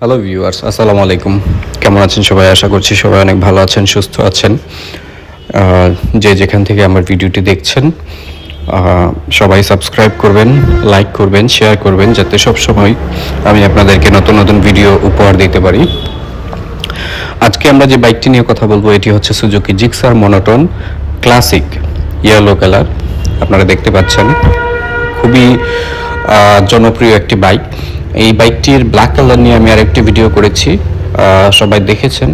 Hello viewers, আসসালামু আলাইকুম। কেমন আছেন সবাই? আশা করছি সবাই অনেক ভালো আছেন, সুস্থ আছেন। যে যেখান থেকে আমার ভিডিওটি দেখছেন, সবাই সাবস্ক্রাইব করবেন, লাইক করবেন, শেয়ার করবেন, যাতে সবসময় আমি আপনাদেরকে নতুন নতুন ভিডিও উপহার দিতে পারি। আজকে আমরা যে বাইকটি নিয়ে কথা বলবো, এটি হচ্ছে Suzuki Gixxer monotone classic yellow colour. আপনারা দেখতে পাচ্ছেন, খুবই জনপ্রিয় একটি বাইক। এই বাইকটির ব্ল্যাক কালার নিয়ে আমি আরেকটি ভিডিও করেছি, সবাই দেখেছেন।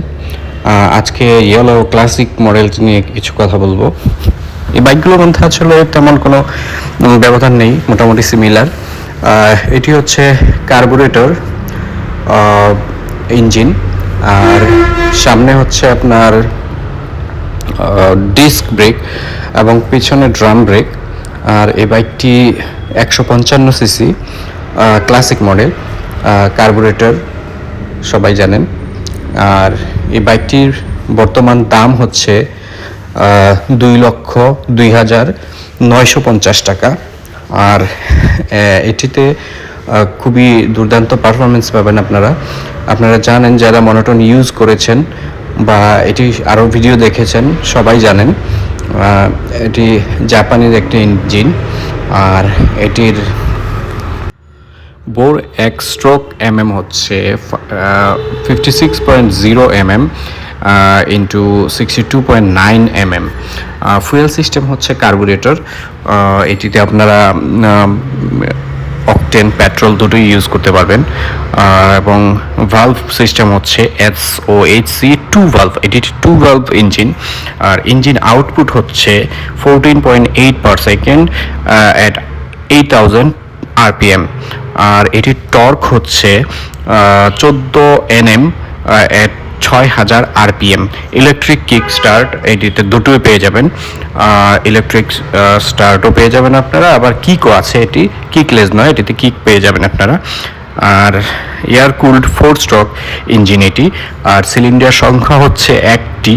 আজকে ইয়েলো ক্লাসিক মডেল নিয়ে কিছু কথা বলবো। এই বাইকগুলোর মধ্যে আসলে তেমন কোনো ব্যবধান নেই, মোটামুটি সিমিলার। এটি হচ্ছে কার্বুরেটর ইঞ্জিন, আর সামনে হচ্ছে আপনার ডিস্ক ব্রেক এবং পিছনে ড্রাম ব্রেক। আর এই বাইকটি 155 সিসি ক্লাসিক মডেল, কার্বুরেটর সবাই জানেন। আর এই বাইকটির বর্তমান দাম হচ্ছে 2,02,950 টাকা। আর এটিতে খুবই দুর্দান্ত পারফরমেন্স পাবেন আপনারা। আপনারা জানেন, যারা মনোটন ইউজ করেছেন বা এটি আরও ভিডিও দেখেছেন, সবাই জানেন এটি জাপানের একটি ইঞ্জিন। আর এটির বোর এক স্ট্রোক হচ্ছে 56.0 ইন্টু 62.9 ফুয়েল সিস্টেম হচ্ছে কার্বুরেটর। এটিতে আপনারা অকটেন পেট্রোল দুটোই ইউজ করতে পারবেন। এবং ভালভ সিস্টেম হচ্ছে SOHC 2 ভালভ, এটি 2 ভালভ ইঞ্জিন। আর ইঞ্জিন আউটপুট হচ্ছে 14.8 পার সেকেন্ড অ্যাট 8,000 RPM। আর এটির টর্ক হচ্ছে 14 Nm এট 6,000 RPM। ইলেকট্রিক কিক স্টার্ট এটিতে দুটোই পেয়ে যাবেন, ইলেকট্রিক স্টার্টও পেয়ে যাবেন আপনারা, আবার কিকও আছে, এটি কিকলেস নয়, এটিতে কিক পেয়ে যাবেন আপনারা। আর এয়ার কুলড 4 স্ট্রোক ইঞ্জিন এটি। আর সিলিন্ডার সংখ্যা হচ্ছে একটি।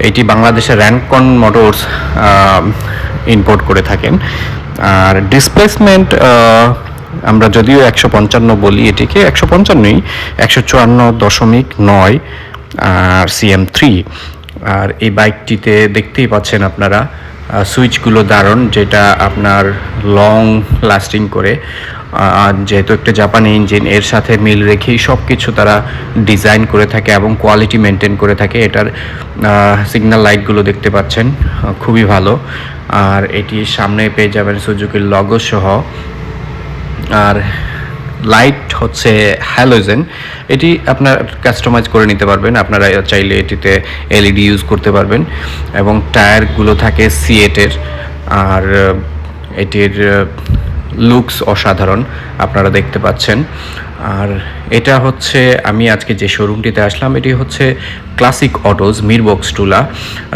এটি বাংলাদেশের র্যানকন মোটরস ইম্পোর্ট করে থাকেন। আর ডিসপ্লেসমেন্ট আমরা যদিও 155 বলি, এটিকে 155ই, 154.9 আর CM3। আর এই বাইকটিতে দেখতেই পাচ্ছেন আপনারা সুইচগুলো দারুণ, যেটা আপনার লং লাস্টিং করে। যেহেতু একটা জাপানি ইঞ্জিন, এর সাথে মিল রেখেই সব কিছু তারা ডিজাইন করে থাকে এবং কোয়ালিটি মেনটেন করে থাকে। এটার সিগন্যাল লাইটগুলো দেখতে পাচ্ছেন, খুবই ভালো। আর এটি সামনে পেয়ে যাবেন সুজুকির লগো সহ। আর লাইট হচ্ছে হ্যালোজেন, এটি আপনার কাস্টমাইজ করে নিতে পারবেন, আপনারা চাইলে এটিতে LED ইউজ করতে পারবেন। এবং টায়ারগুলো থাকে C8-এর। আর এটির লুকস অসাধারণ, আপনারা দেখতে পাচ্ছেন। আর এটা হচ্ছে, আমি আজকে যে শোরুমটিতে আসলাম, এটি হচ্ছে ক্লাসিক অটোজ, মিরবক্স টুলা,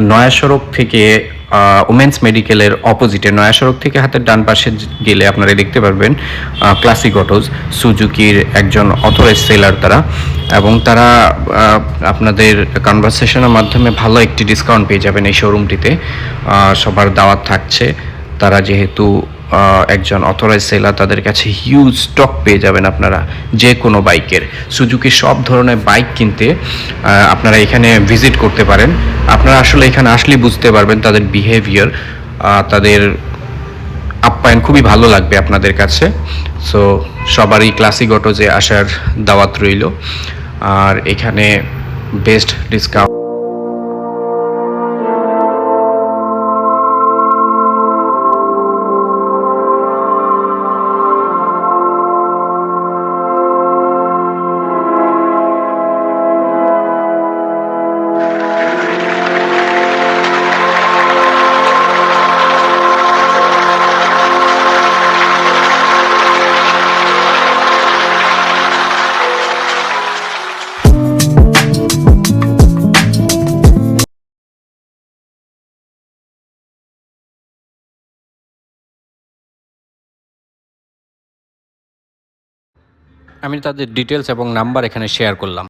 নয়া সড়ক থেকে ওমেন্স মেডিকেলের অপোজিটে, নয়া সড়ক থেকে হাতের ডান পাশে গেলে আপনারা দেখতে পারবেন ক্লাসিক অটোজ। সুজুকির একজন অথরাইজ সেলার তারা, এবং তারা আপনাদের কনভারসেশনের মাধ্যমে ভালো একটি ডিসকাউন্ট পেয়ে যাবেন এই শোরুমটিতে। সবার দাওয়াত থাকছে, তারা যেহেতু একজন অথরাইজ সেলার, তাদের কাছে হিউজ স্টক পেয়ে যাবেন আপনারা যে কোনো বাইকের। সুজুকির সব ধরনের বাইক কিনতে আপনারা এখানে ভিজিট করতে পারেন। আপনারা আসলে এখানে আসলেই বুঝতে পারবেন তাদের বিহেভিয়ার, তাদের আপ্যায়ন খুবই ভালো লাগবে আপনাদের কাছে। সো সবারই ক্লাসিক অটোজে আসার দাওয়াত রইল। আর এখানে বেস্ট ডিসকাউন্ট। আমি তাদের ডিটেলস এবং নাম্বার এখানে শেয়ার করলাম।